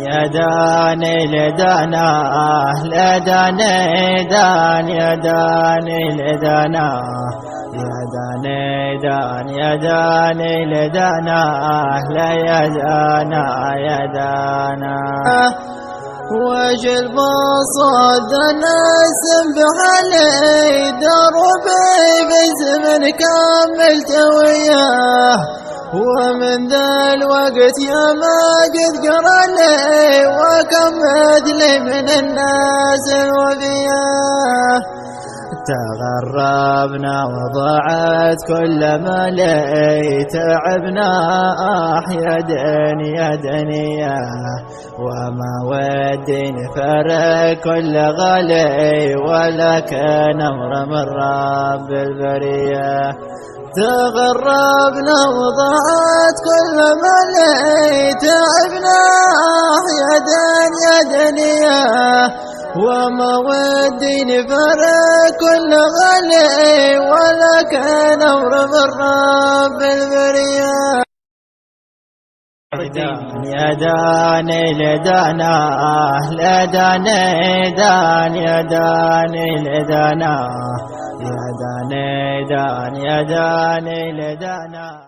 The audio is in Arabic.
يا داني لدانا لداني دان يا داني لدانا يا داني دان يا داني لدانا لا يا دانا يا دانا وش البصد نسم بحالي دربي بزمن كملت وياه ومن ذا الوقت يا ما قد قرني وكمد لي من الناس الوفياه تغربنا وضاعت كل ما لي تعبنا يا دني يا دنيا وما وديني فرق كل غالي ولكن أمر من رب البرية تغربنا وضاعت كل ما لي تعبنا يا دنيا وما وديني فرق كل غالي ولكن أمر من رب البرية يا داني لدانا لداني دان يا داني لدانا يا داني دان يا داني لدانا